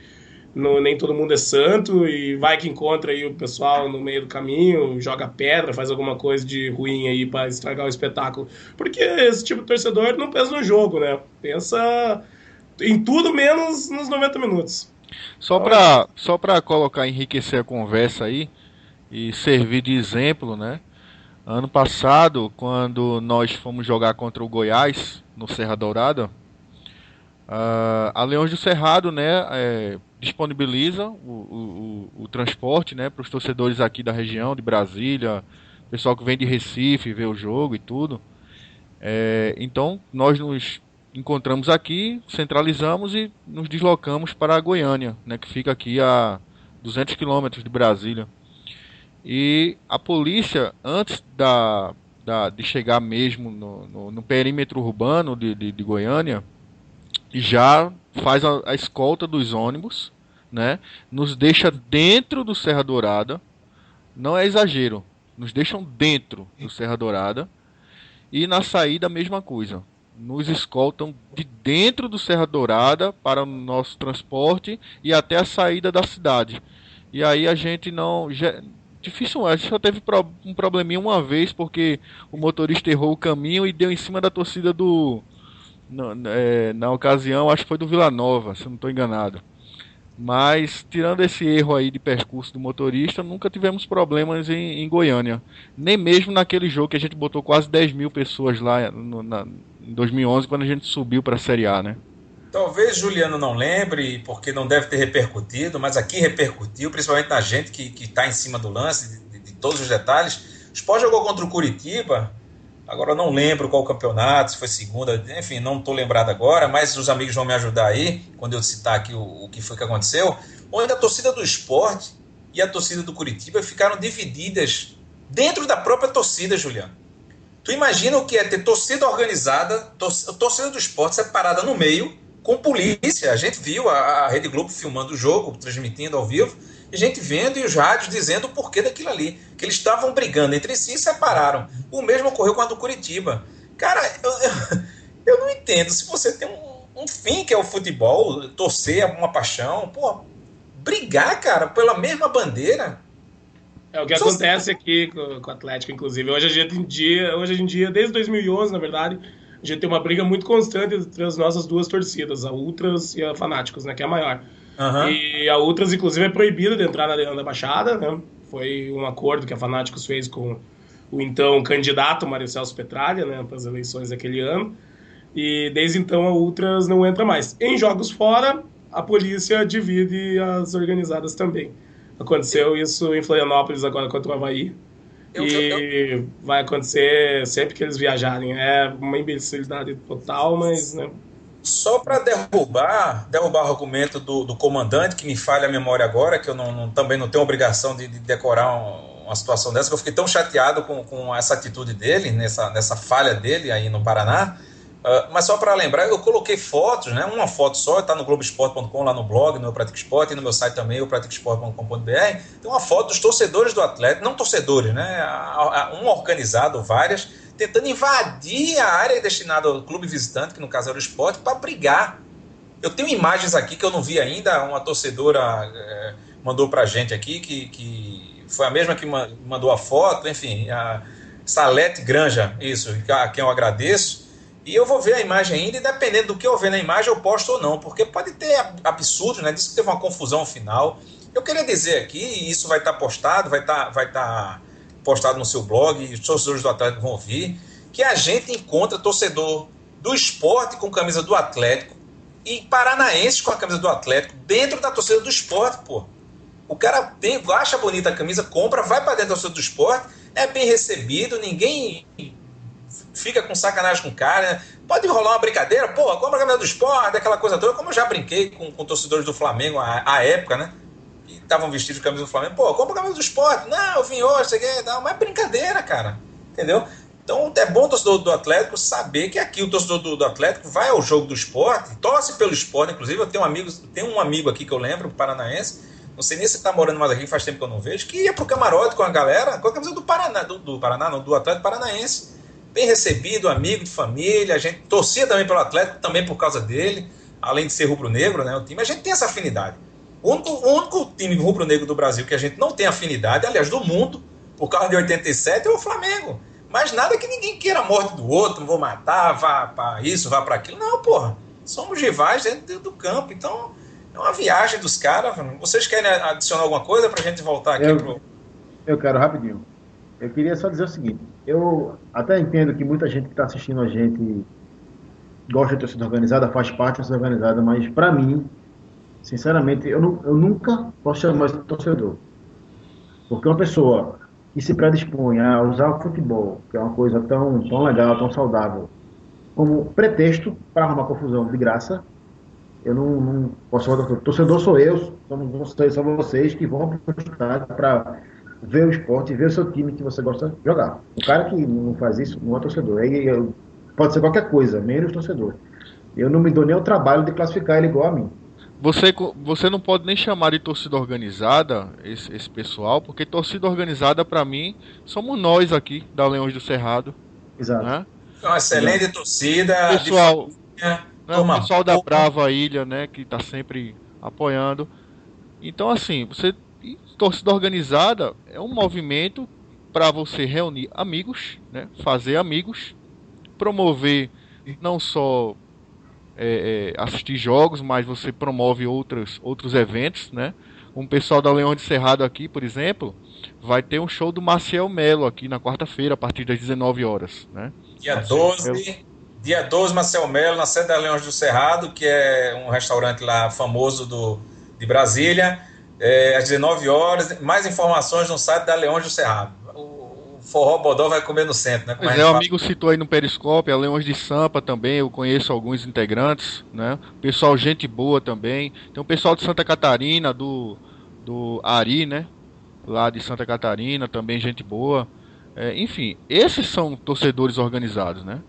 nem todo mundo é santo, e vai que encontra aí o pessoal no meio do caminho, joga pedra, faz alguma coisa de ruim aí para estragar o espetáculo. Porque esse tipo de torcedor não pensa no jogo, né? Pensa em tudo menos nos 90 minutos. Só para colocar, enriquecer a conversa aí e servir de exemplo, né? Ano passado, quando nós fomos jogar contra o Goiás, no Serra Dourada, a Leões do Cerrado, né, disponibiliza o transporte, né, para os torcedores aqui da região, de Brasília, pessoal que vem de Recife, vê o jogo e tudo. Então, nós nos encontramos aqui, centralizamos e nos deslocamos para Goiânia, né, que fica aqui a 200 quilômetros de Brasília. E a polícia, antes de chegar mesmo no perímetro urbano de Goiânia, já faz a escolta dos ônibus, né? Nos deixa dentro do Serra Dourada, não é exagero, nos deixam dentro do Serra Dourada, e na saída a mesma coisa. Nos escoltam de dentro do Serra Dourada para o nosso transporte e até a saída da cidade. E aí a gente não... Difícil, a gente só teve um probleminha uma vez, porque o motorista errou o caminho e deu em cima da torcida na ocasião, acho que foi do Vila Nova, se eu não estou enganado. Mas, tirando esse erro aí de percurso do motorista, nunca tivemos problemas em Goiânia. Nem mesmo naquele jogo que a gente botou quase 10 mil pessoas lá em 2011, quando a gente subiu para a Série A, né? Talvez Juliano não lembre, porque não deve ter repercutido, mas aqui repercutiu, principalmente na gente que está em cima do lance, de todos os detalhes. O Sport jogou contra o Curitiba, agora eu não lembro qual campeonato, se foi segunda, enfim, não estou lembrado agora, mas os amigos vão me ajudar aí, quando eu citar aqui o que foi que aconteceu, onde a torcida do Sport e a torcida do Curitiba ficaram divididas dentro da própria torcida, Juliano. Tu imagina o que é ter torcida organizada, torcida do Sport separada no meio, com polícia. A gente viu a Rede Globo filmando o jogo, transmitindo ao vivo, e a gente vendo e os rádios dizendo o porquê daquilo ali, que eles estavam brigando entre si e separaram. O mesmo ocorreu com a do Curitiba. Cara, eu não entendo. Se você tem um fim que é o futebol, torcer é uma paixão, pô, brigar, cara, pela mesma bandeira. É o que acontece aqui com o Atlético, inclusive. Hoje em dia, desde 2011, na verdade, a gente tem uma briga muito constante entre as nossas duas torcidas, a Ultras e a Fanáticos, né, que é a maior. Uhum. E a Ultras, inclusive, é proibida de entrar na Arena da Baixada, né? Foi um acordo que a Fanáticos fez com o então candidato Mário Celso Petralha, né, para as eleições daquele ano. E desde então a Ultras não entra mais. Em jogos fora, a polícia divide as organizadas também. Aconteceu isso em Florianópolis agora contra o Avaí. Vai acontecer sempre que eles viajarem. É uma imbecilidade total, mas... né. Só para derrubar o argumento do comandante, que me falha a memória agora, que eu também não tenho obrigação de decorar uma situação dessa, que eu fiquei tão chateado com essa atitude dele, nessa falha dele aí no Paraná. Mas só para lembrar, eu coloquei fotos, né, uma foto só, está no Globoesporte.com, lá no blog, no Eu Pratico Esporte, e no meu site também, eupraticoesporte.com.br. Tem uma foto dos torcedores do Atlético, não torcedores, né, um organizado, várias, tentando invadir a área destinada ao clube visitante, que no caso era o Sport, para brigar. Eu tenho imagens aqui que eu não vi ainda, uma torcedora mandou para a gente aqui, que foi a mesma que mandou a foto, enfim, a Salete Granja, isso, a quem eu agradeço. E eu vou ver a imagem ainda, e dependendo do que eu ver na imagem, eu posto ou não, porque pode ter absurdo, né? Disse que teve uma confusão final. Eu queria dizer aqui, e isso vai estar postado, vai estar postado no seu blog, e os torcedores do Atlético vão ouvir, que a gente encontra torcedor do Sport com camisa do Atlético e paranaenses com a camisa do Atlético dentro da torcida do Sport, pô. O cara acha bonita a camisa, compra, vai para dentro da torcida do Sport, é bem recebido, ninguém fica com sacanagem com o cara, né? Pode rolar uma brincadeira, pô, compra a camisa do Sport, aquela coisa toda, como eu já brinquei com torcedores do Flamengo à época, né? Que estavam vestidos de camisa do Flamengo, pô, compra a camisa do Sport, não, eu vim hoje, mas é brincadeira, cara, entendeu? Então é bom o torcedor do Atlético saber que aqui o torcedor do Atlético vai ao jogo do Sport, torce pelo Sport, inclusive eu tenho um amigo aqui que eu lembro, paranaense, não sei nem se está morando mais aqui, faz tempo que eu não vejo, que ia pro camarote com a galera, com a camisa do Paraná, do Atlético Paranaense, bem recebido, amigo de família, a gente torcia também pelo Atlético, também por causa dele, além de ser rubro-negro, né, o time, a gente tem essa afinidade. O único time rubro-negro do Brasil que a gente não tem afinidade, aliás, do mundo, por causa de 87, é o Flamengo. Mas nada que ninguém queira a morte do outro, não vou matar, vá para isso, vá para aquilo. Não, porra, somos rivais dentro do campo, então é uma viagem dos caras. Vocês querem adicionar alguma coisa para a gente voltar aqui? Eu quero rapidinho. Eu queria só dizer o seguinte, eu até entendo que muita gente que está assistindo a gente gosta de torcida organizada, faz parte da torcida organizada, mas para mim, sinceramente, eu nunca posso chamar de torcedor. Porque uma pessoa que se predispõe a usar o futebol, que é uma coisa tão legal, tão saudável, como pretexto para arrumar confusão de graça, eu não posso chamar de torcedor. Torcedor sou eu, são vocês que vão para o estádio para ver o esporte, ver o seu time que você gosta de jogar. O cara que não faz isso não é torcedor. Pode ser qualquer coisa, menos torcedor. Eu não me dou nem o trabalho de classificar ele igual a mim. Você não pode nem chamar de torcida organizada esse pessoal, porque torcida organizada, para mim, somos nós aqui, da Leões do Cerrado. Exato. Né? Uma excelente torcida. Pessoal, o pessoal da Brava Ilha, né, que está sempre apoiando. Então, assim, torcida organizada é um movimento para você reunir amigos, né, fazer amigos, promover não só assistir jogos, mas você promove outros eventos, né? Um pessoal da Leão de Cerrado aqui, por exemplo, vai ter um show do Maciel Melo aqui na quarta-feira, a partir das 19 horas, né? Dia 12, Maciel Melo, na sede da Leões do Cerrado, que é um restaurante lá famoso de Brasília, às 19 horas. Mais informações no site da Leões do Cerrado. Forró Bodó vai comer no centro, né? Pois o amigo citou aí no Periscópio, a Leões de Sampa também, eu conheço alguns integrantes, né? Pessoal, gente boa também. Tem um pessoal de Santa Catarina, do Ari, né? Lá de Santa Catarina, também gente boa. Enfim, esses são torcedores organizados, né?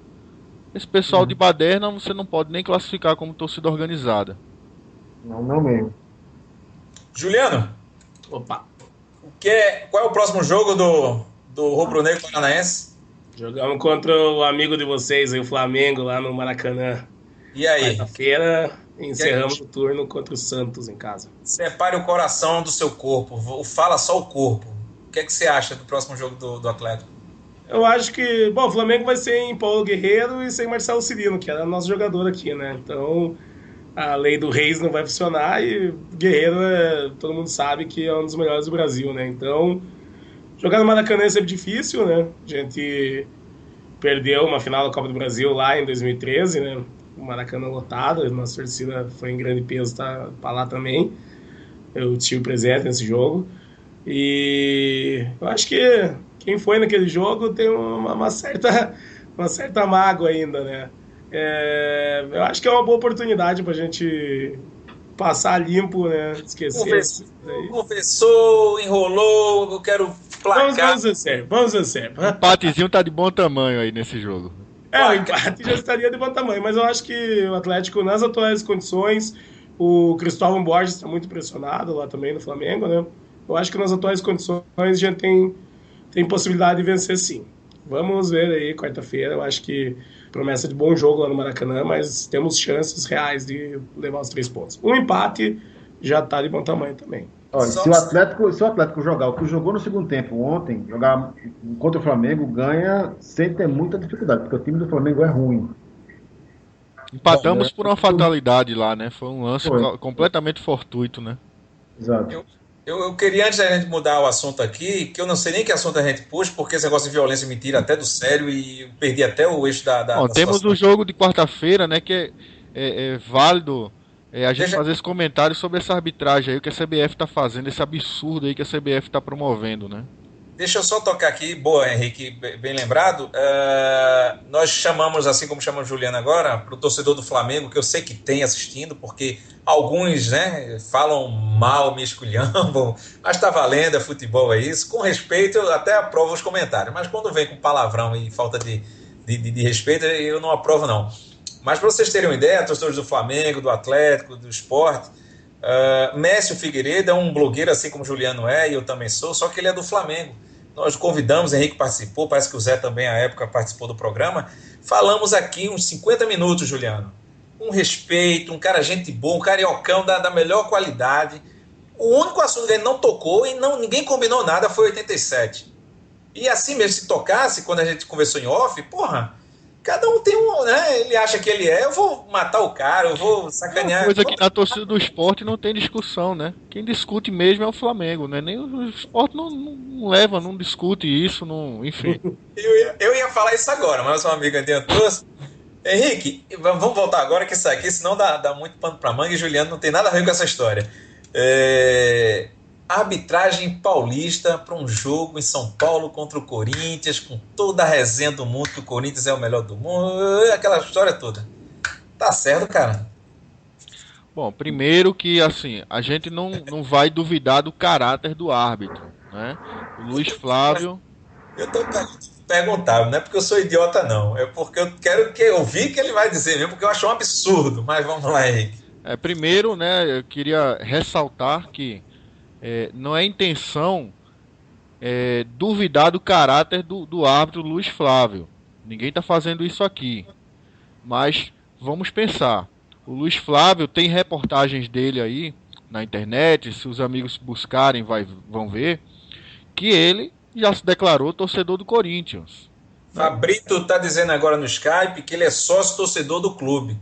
Esse pessoal de Baderna você não pode nem classificar como torcida organizada. Não mesmo. Juliano? Opa! Qual é o próximo jogo do Rubro Negro Paranaense? Jogamos contra o amigo de vocês, o Flamengo, lá no Maracanã. E aí? Quarta-feira, encerramos o turno contra o Santos em casa. Separe o coração do seu corpo, fala só o corpo. O que é que você acha do próximo jogo do Atlético? Eu acho que, o Flamengo vai ser em Paulo Guerreiro e sem Marcelo Cirino, que era nosso jogador aqui, né? Então, a lei do Reis não vai funcionar e Guerreiro, todo mundo sabe que é um dos melhores do Brasil, né? Então, jogar no Maracanã é sempre difícil, né? A gente perdeu uma final da Copa do Brasil lá em 2013, né? O Maracanã lotado, a nossa torcida foi em grande peso pra lá também. Eu tive presente nesse jogo. E eu acho que quem foi naquele jogo tem uma certa mágoa ainda, né? Eu acho que é uma boa oportunidade pra gente passar limpo, né? Esquecer. Conversou, enrolou, eu quero placar. Vamos vencer, vamos vencer. O empatezinho tá de bom tamanho aí nesse jogo. O empate já estaria de bom tamanho, mas eu acho que o Atlético, nas atuais condições, o Cristóvão Borges está muito pressionado lá também no Flamengo, né? Eu acho que nas atuais condições a gente tem possibilidade de vencer sim. Vamos ver aí, quarta-feira, eu acho que promessa de bom jogo lá no Maracanã, mas temos chances reais de levar os 3 pontos. Um empate já está de bom tamanho também. Olha, se o Atlético jogar o que jogou no segundo tempo ontem, jogar contra o Flamengo, ganha sem ter muita dificuldade, porque o time do Flamengo é ruim. Empatamos por uma fatalidade lá, né? Foi um lance completamente fortuito, né? Exato. Eu queria, antes da gente mudar o assunto aqui, que eu não sei nem que assunto a gente puxa, porque esse negócio de violência me tira até do sério e eu perdi até o eixo da temos situação. o jogo de quarta-feira, né? Que é válido a gente fazer esse comentário sobre essa arbitragem aí, o que a CBF tá fazendo, esse absurdo aí que a CBF tá promovendo, né? Deixa eu só tocar aqui, boa, Henrique, bem lembrado. Nós chamamos, assim como chamamos Juliano agora, para o torcedor do Flamengo, que eu sei que tem assistindo, porque alguns, né, falam mal, me esculhambam, mas tá valendo, é futebol, é isso. Com respeito, eu até aprovo os comentários, mas quando vem com palavrão e falta de respeito, eu não aprovo, não. Mas para vocês terem uma ideia, torcedores do Flamengo, do Atlético, do Sport, Mécio Figueiredo é um blogueiro assim como Juliano e eu também sou, só que ele é do Flamengo. Nós convidamos, Henrique participou, parece que o Zé também à época participou do programa. Falamos aqui uns 50 minutos, Juliano. Um respeito, um cara gente boa, um cariocão da melhor qualidade. O único assunto que ele não tocou e ninguém combinou nada foi 87. E assim mesmo, se tocasse, quando a gente conversou em off, porra, cada um tem um, né? Ele acha que ele eu vou matar o cara, eu vou sacanear. Coisa que na torcida do esporte não tem discussão, né? Quem discute mesmo é o Flamengo, né? Nem o esporte não leva, não discute isso, enfim. Eu ia falar isso agora, mas uma amiga adiantou. Henrique, vamos voltar agora que isso aqui, senão dá muito pano pra manga e Juliano não tem nada a ver com essa história. Arbitragem paulista para um jogo em São Paulo contra o Corinthians, com toda a resenha do mundo, que o Corinthians é o melhor do mundo, aquela história toda. Tá certo, cara? Bom, primeiro que, assim, a gente não vai duvidar do caráter do árbitro, né? O Luiz Flávio... Eu tô perguntando, não é porque eu sou idiota, não. É porque eu quero ouvir o que ele vai dizer mesmo, porque eu acho um absurdo. Mas vamos lá, Henrique. Primeiro, né, eu queria ressaltar que não é intenção duvidar do caráter do árbitro Luiz Flávio. Ninguém está fazendo isso aqui. Mas vamos pensar. O Luiz Flávio tem reportagens dele aí na internet, se os amigos buscarem vão ver, que ele já se declarou torcedor do Corinthians. Fabrito está dizendo agora no Skype que ele é sócio torcedor do clube.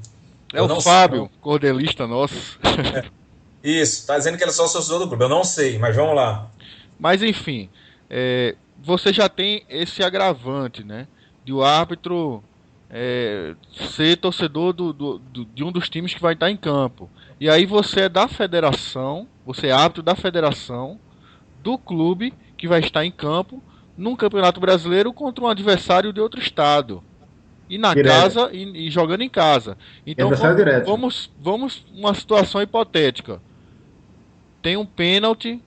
É o Fábio, cordelista nosso. Isso, tá dizendo que ele é só torcedor do clube. Eu não sei, mas vamos lá. Mas enfim, você já tem esse agravante, né? De o árbitro ser torcedor de um dos times que vai estar em campo. E aí você é da federação, você é árbitro da federação, do clube que vai estar em campo num campeonato brasileiro contra um adversário de outro estado. E na casa, e jogando em casa. Então vamos uma situação hipotética. Tem um pênalti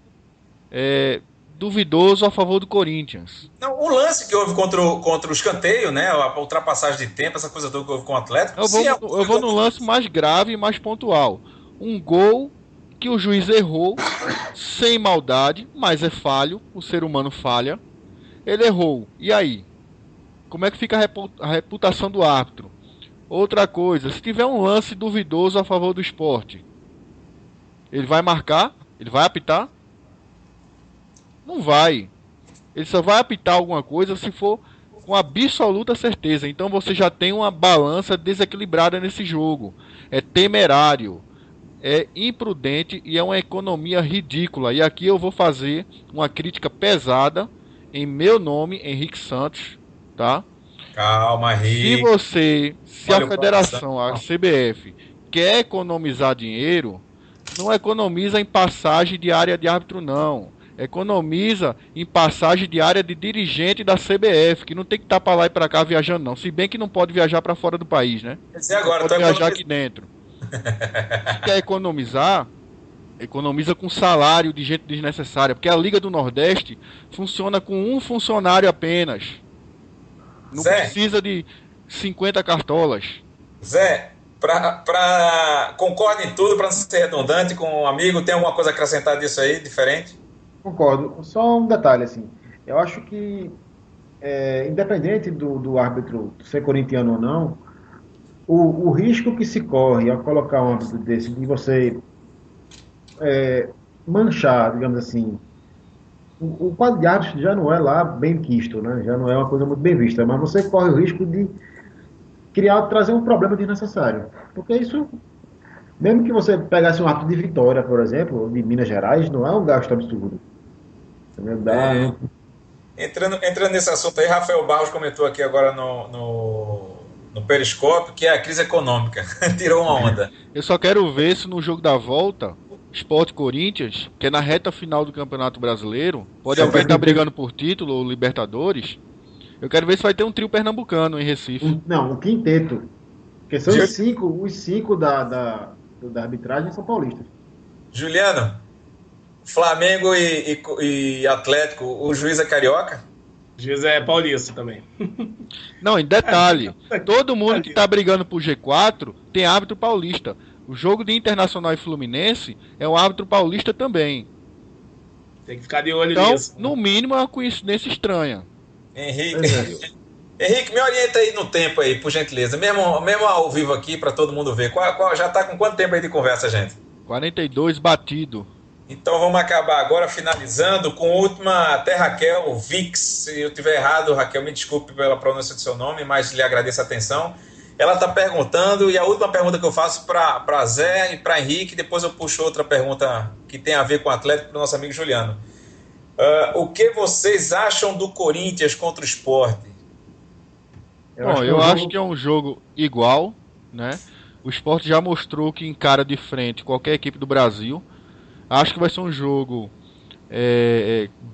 duvidoso a favor do Corinthians. Não, o lance que houve contra o escanteio, né? A ultrapassagem de tempo, essa coisa toda que houve com o Atlético. Eu vou no lance mais grave e mais pontual. Um gol que o juiz errou, sem maldade, mas é falho, o ser humano falha. Ele errou. E aí? Como é que fica a reputação do árbitro? Outra coisa, se tiver um lance duvidoso a favor do esporte, ele vai marcar? Ele vai apitar? Não vai. Ele só vai apitar alguma coisa se for com absoluta certeza. Então você já tem uma balança desequilibrada nesse jogo. É temerário, é imprudente e é uma economia ridícula. E aqui eu vou fazer uma crítica pesada em meu nome, Henrique Santos, tá? Calma, Henrique. Se a federação, a CBF, quer economizar dinheiro, não economiza em passagem de área de árbitro, não. Economiza em passagem de área de dirigente da CBF, que não tem que estar para lá e para cá viajando, não. Se bem que não pode viajar para fora do país, né? E agora, pode viajar aqui dentro. Se quer economizar, economiza com salário de gente desnecessária, porque a Liga do Nordeste funciona com um funcionário apenas. Não precisa de 50 cartolas. Zé, concorda em tudo, para não ser redundante com um amigo, tem alguma coisa a acrescentar disso aí, diferente? Concordo. Só um detalhe, assim. Eu acho que, independente do árbitro ser corintiano ou não, o risco que se corre ao colocar um árbitro desse, de você manchar, digamos assim, o quadro de árbitros já não é lá bem quisto, né? Já não é uma coisa muito bem vista, mas você corre o risco de trazer um problema desnecessário. Porque isso, mesmo que você pegasse um árbitro de Vitória, por exemplo, ou de Minas Gerais, não é um gasto absurdo. Entrando nesse assunto aí, Rafael Barros comentou aqui agora no Periscópio que é a crise econômica. Tirou uma onda. Eu só quero ver se no jogo da volta, Sport Corinthians, que é na reta final do Campeonato Brasileiro, pode alguém estar brigando por título ou Libertadores. Eu quero ver se vai ter um trio pernambucano em Recife. Um quinteto. Porque são os cinco da arbitragem são paulistas. Juliano, Flamengo e Atlético, o juiz é carioca? O juiz é paulista também. Não, em detalhe, todo mundo que está brigando por G4 tem árbitro paulista. O jogo de Internacional e Fluminense é um árbitro paulista também. Tem que ficar de olho então, nisso. No mínimo, é uma coincidência estranha. Henrique, me orienta aí no tempo aí, por gentileza. Mesmo ao vivo aqui, para todo mundo ver. Já está com quanto tempo aí de conversa, gente? 42 batido. Então vamos acabar agora finalizando com a última, até Raquel Vix. Se eu estiver errado, Raquel, me desculpe pela pronúncia do seu nome, mas lhe agradeço a atenção. Ela está perguntando, e a última pergunta que eu faço para Zé e para Henrique, depois eu puxo outra pergunta que tem a ver com o Atlético para o nosso amigo Juliano. O que vocês acham do Corinthians contra o Sport? Eu acho que é um jogo igual, né? O Sport já mostrou que encara de frente qualquer equipe do Brasil. Acho que vai ser um jogo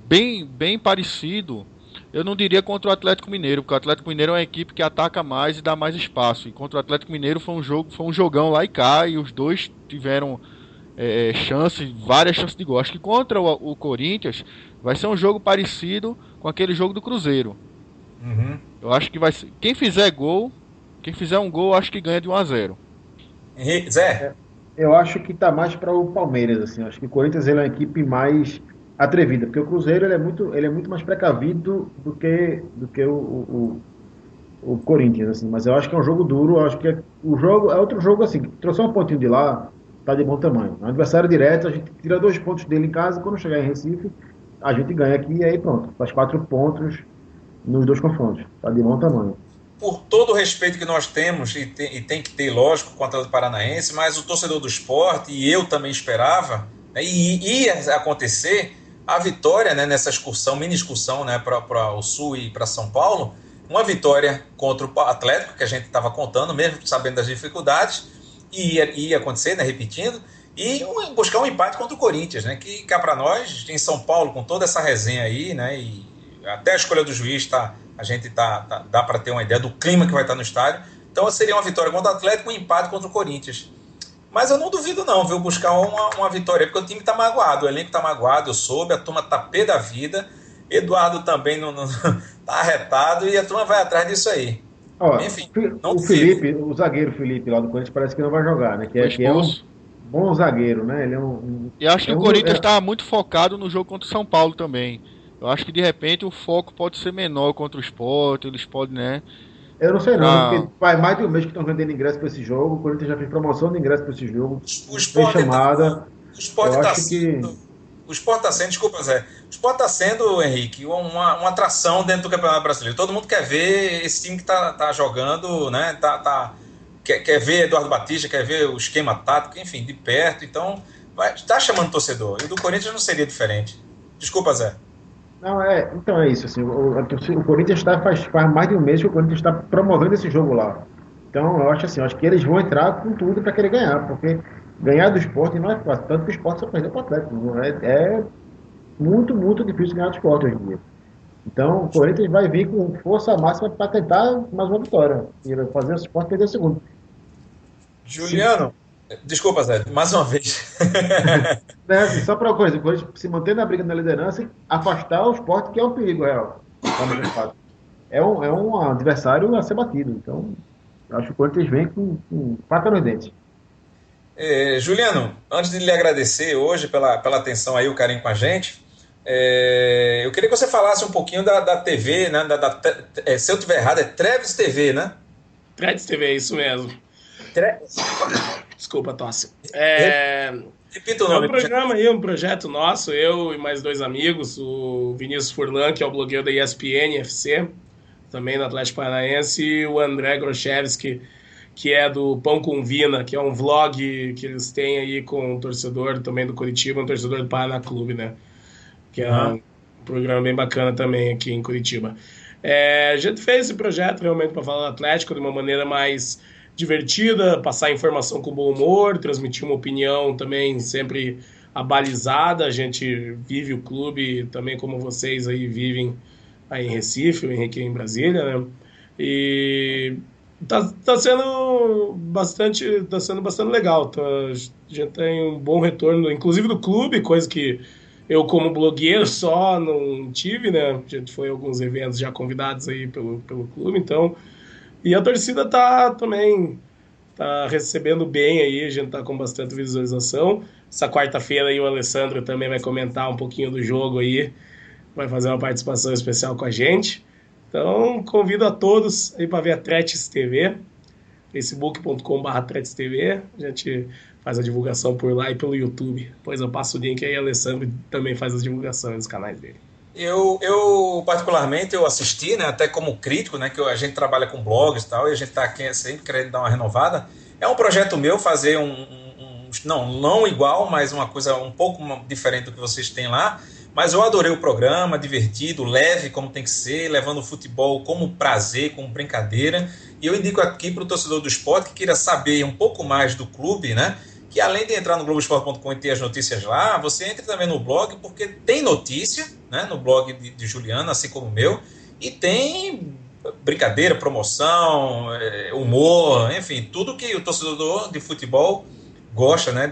bem parecido. Eu não diria contra o Atlético Mineiro, porque o Atlético Mineiro é uma equipe que ataca mais e dá mais espaço. E contra o Atlético Mineiro foi um jogão lá e cá, e os dois tiveram várias chances de gol. Acho que contra o Corinthians vai ser um jogo parecido com aquele jogo do Cruzeiro. Uhum. Eu acho que vai ser. Quem fizer um gol, acho que ganha de 1-0. Henrique, Zé? Eu acho que tá mais para o Palmeiras, assim. Acho que o Corinthians ele é uma equipe mais atrevida, porque o Cruzeiro ele é muito mais precavido do que o Corinthians, assim. Mas eu acho que é um jogo duro. Eu acho que o jogo é outro jogo assim. Trouxe um pontinho de lá, tá de bom tamanho. No adversário direto, a gente tira 2 pontos dele em casa. Quando chegar em Recife, a gente ganha aqui e aí pronto. Faz 4 pontos nos 2 confrontos. Tá de bom tamanho. Por todo o respeito que nós temos, e tem que ter, lógico, contra o Paranaense, mas o torcedor do Sport, e eu também esperava, né, e ia acontecer a vitória, né, nessa mini excursão, né, para o Sul e para São Paulo, uma vitória contra o Atlético, que a gente estava contando, mesmo sabendo das dificuldades, e ia acontecer, né, repetindo, e buscar um empate contra o Corinthians, né, que cá para nós, em São Paulo, com toda essa resenha aí, né, e até a escolha do juiz a gente dá para ter uma ideia do clima que vai estar no estádio. Então seria uma vitória contra o Atlético e um empate contra o Corinthians. Mas eu não duvido não, viu, buscar uma vitória, porque o time está magoado, o elenco está magoado, eu soube, a turma está pé da vida, Eduardo também está arretado e a turma vai atrás disso aí. Enfim, o zagueiro Felipe lá do Corinthians parece que não vai jogar, né? Que é um bom zagueiro, né? Ele e acho que o Corinthians está muito focado no jogo contra o São Paulo também. Eu acho que de repente o foco pode ser menor contra o Sport, eles podem, né? Eu não sei não, porque faz mais de um mês que estão vendendo ingresso para esse jogo, o Corinthians já fez promoção de ingresso para esse jogo, o Sport chamada. O Sport está o Sport está sendo, desculpa, Zé, o Sport está sendo, Henrique, uma atração dentro do Campeonato Brasileiro. Todo mundo quer ver esse time que tá jogando, né? Quer ver Eduardo Batista, quer ver o esquema tático, enfim, de perto. Então, está chamando torcedor. E o do Corinthians não seria diferente. Desculpa, Zé. Não, então é isso. Assim, o Corinthians faz mais de um mês que o Corinthians está promovendo esse jogo lá. Então, eu acho que eles vão entrar com tudo para querer ganhar, porque ganhar do Sport não é fácil. Tanto que o Sport só perdeu para o Atlético. É muito, muito difícil ganhar do Sport hoje em dia. Então, o Corinthians vai vir com força máxima para tentar mais uma vitória. E fazer o Sport perder o segundo. Juliano, desculpa, Zé, mais uma vez. Assim, só para uma coisa, o Corinthians se manter na briga na liderança e afastar o Sport, que é o perigo real. É um adversário a ser batido. Então, acho que o Corinthians vem com faca nos dentes. Juliano, antes de lhe agradecer hoje pela atenção aí, o carinho com a gente, eu queria que você falasse um pouquinho da TV, né? Se eu estiver errado, é Treves TV, né? Treves TV, isso mesmo. Desculpa, tosse. Repita o nome. É um programa aí, um projeto nosso, eu e mais 2 amigos, o Vinícius Furlan, que é o blogueiro da ESPN FC, também no Atlético Paranaense, e o André Grochevski, que é do Pão com Vina, que é um vlog que eles têm aí com um torcedor também do Curitiba, um torcedor do Paraná Clube, né? Que é um programa bem bacana também aqui em Curitiba. A gente fez esse projeto realmente para falar do Atlético de uma maneira mais divertida, passar informação com bom humor, transmitir uma opinião também sempre abalizada. A gente vive o clube também como vocês aí vivem aí em Recife, o Henrique em Brasília, né? E tá sendo bastante legal. A gente tem um bom retorno, inclusive do clube, coisa que eu como blogueiro só não tive, né? A gente foi a alguns eventos já convidados aí pelo clube, então... E a torcida também tá recebendo bem aí, a gente tá com bastante visualização. Essa quarta-feira aí o Alessandro também vai comentar um pouquinho do jogo aí, vai fazer uma participação especial com a gente. Então, convido a todos aí para ver a Tretes TV, facebook.com/Tretes TV. A gente faz a divulgação por lá e pelo YouTube. Depois eu passo o link aí, o Alessandro também faz as divulgações nos canais dele. Eu particularmente, eu assisti, né, até como crítico, né, que a gente trabalha com blogs e tal, e a gente está aqui sempre querendo dar uma renovada. É um projeto meu fazer não igual, mas uma coisa um pouco diferente do que vocês têm lá. Mas eu adorei o programa, divertido, leve como tem que ser, levando o futebol como prazer, como brincadeira. E eu indico aqui para o torcedor do esporte que queira saber um pouco mais do clube, né? Que além de entrar no Globoesporte.com e ter as notícias lá, você entre também no blog, porque tem notícia, né, no blog de Juliano, assim como o meu, e tem brincadeira, promoção, humor, enfim, tudo que o torcedor de futebol gosta, né,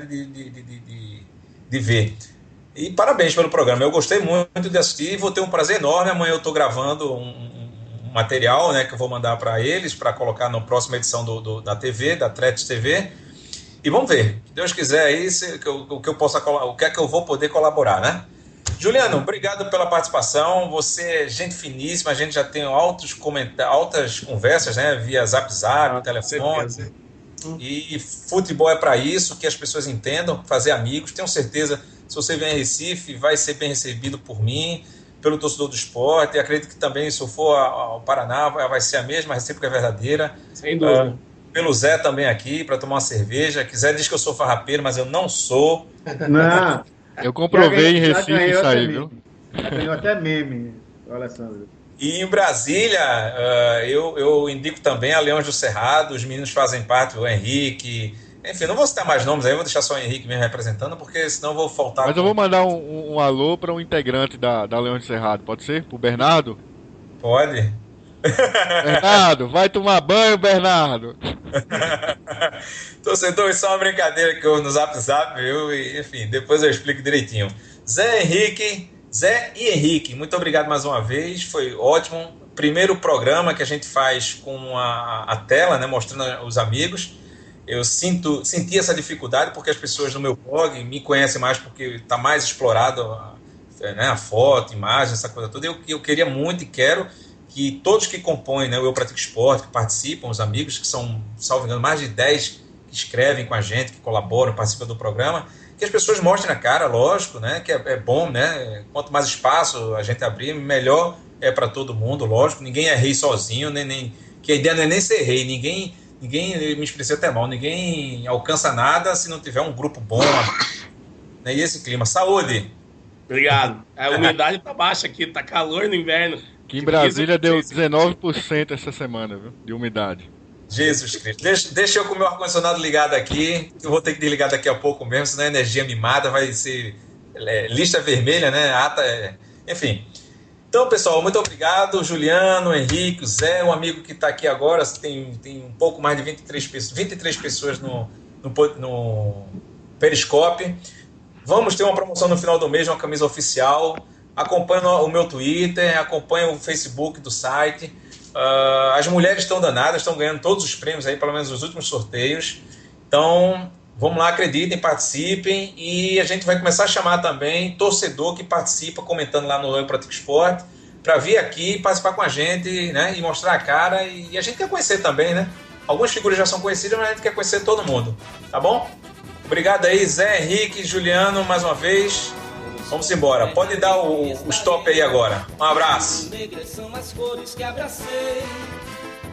de ver. E parabéns pelo programa, eu gostei muito de assistir e vou ter um prazer enorme. Amanhã eu estou gravando um material, né, que eu vou mandar para eles, para colocar na próxima edição da TV, da Tretes TV. E vamos ver, se Deus quiser aí, o que é que eu vou poder colaborar, né? Juliano, obrigado pela participação. Você é gente finíssima, a gente já tem altas conversas, né? Via Zap, telefone. E futebol é para isso, que as pessoas entendam, fazer amigos. Tenho certeza, se você vier em Recife, vai ser bem recebido por mim, pelo torcedor do esporte. E acredito que também, se eu for ao Paraná, vai ser a mesma, a recíproca é verdadeira. Sem dúvida. Pelo Zé também aqui, para tomar uma cerveja. Que Zé diz que eu sou farrapeiro, mas eu não sou. Não. Eu comprovei em Recife isso aí, viu? Já ganhou até meme, Alessandro. E em Brasília, eu indico também a Leões do Cerrado. Os meninos fazem parte, o Henrique. Enfim, não vou citar mais nomes aí, vou deixar só o Henrique mesmo representando, porque senão eu vou faltar. Mas eu vou mandar um alô para um integrante da Leões do Cerrado, pode ser? Pro Bernardo? Pode. Bernardo, vai tomar banho, Bernardo. Torcedor, isso é uma brincadeira que eu no Zap, viu? E, enfim, depois eu explico direitinho. Zé e Henrique, muito obrigado mais uma vez, foi ótimo. Primeiro programa que a gente faz com a tela, né, mostrando os amigos. Eu senti essa dificuldade porque as pessoas no meu blog me conhecem mais porque está mais explorado, né, a foto, imagem, essa coisa toda. Eu queria muito e quero que todos que compõem, né, o Eu Pratico Esporte, que participam, os amigos, que são, salvo engano, mais de 10 que escrevem com a gente, que colaboram, participam do programa, que as pessoas mostrem a cara, lógico, né? Que é bom, né? Quanto mais espaço a gente abrir, melhor é para todo mundo, lógico. Ninguém é rei sozinho, que a ideia não é nem ser rei. Ninguém me expressei até mal, ninguém alcança nada se não tiver um grupo bom, né? E esse clima. Saúde! Obrigado. A umidade tá baixa aqui, tá calor no inverno. Aqui em Brasília deu 19% essa semana, viu? De umidade. Jesus Cristo. Deixa eu com o meu ar-condicionado ligado aqui. Eu vou ter que desligar daqui a pouco mesmo, senão a energia mimada vai ser lista vermelha, né? Enfim. Então, pessoal, muito obrigado. Juliano, Henrique, o Zé, um amigo que está aqui agora. Tem um pouco mais de 23 pessoas no Periscope. Vamos ter uma promoção no final do mês, uma camisa oficial. Acompanhe o meu Twitter, acompanhe o Facebook do site. As mulheres estão danadas, estão ganhando todos os prêmios aí, pelo menos os últimos sorteios. Então, vamos lá, acreditem, participem. E a gente vai começar a chamar também torcedor que participa, comentando lá no Eu Pratico Esporte, para vir aqui participar com a gente, né? E mostrar a cara. E a gente quer conhecer também, né? Algumas figuras já são conhecidas, mas a gente quer conhecer todo mundo. Tá bom? Obrigado aí, Zé, Henrique, Juliano, mais uma vez. Vamos embora. Pode dar o stop aí agora. Um abraço. São as cores que abracei.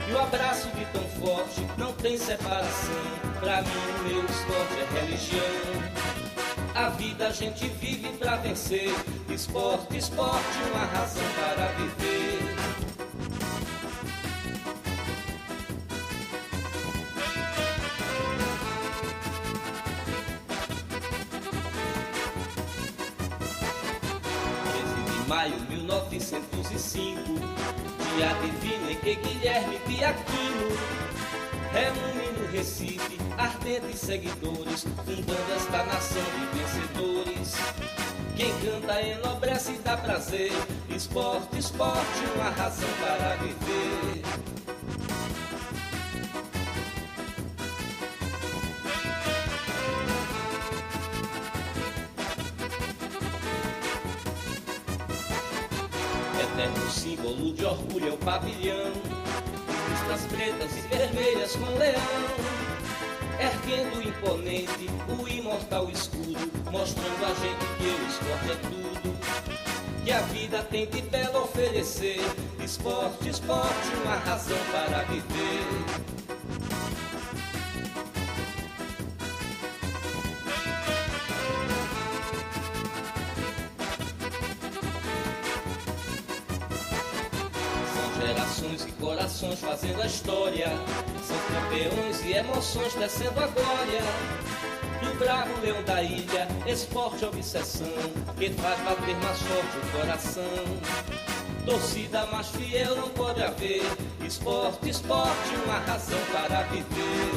E o abraço de tão forte não tem separação. Pra mim o meu esporte é religião. A vida a gente vive pra vencer. Esporte, uma razão para viver. Maio 1905, dia divino em que Guilherme Piacchino reúne no Recife ardentes seguidores, fundando esta nação de vencedores. Quem canta enobrece e dá prazer, esporte, uma razão para viver. Eterno símbolo de orgulho é o pavilhão, listras pretas e vermelhas com leão, erguendo imponente o imortal escudo, mostrando a gente que o esporte é tudo, que a vida tem de belo a oferecer. Esporte, uma razão para viver. Gerações e corações fazendo a história, são campeões e emoções descendo a glória. Do bravo leão da ilha, esporte obsessão, que faz bater mais forte o coração. Torcida mais fiel não pode haver, esporte, uma razão para viver.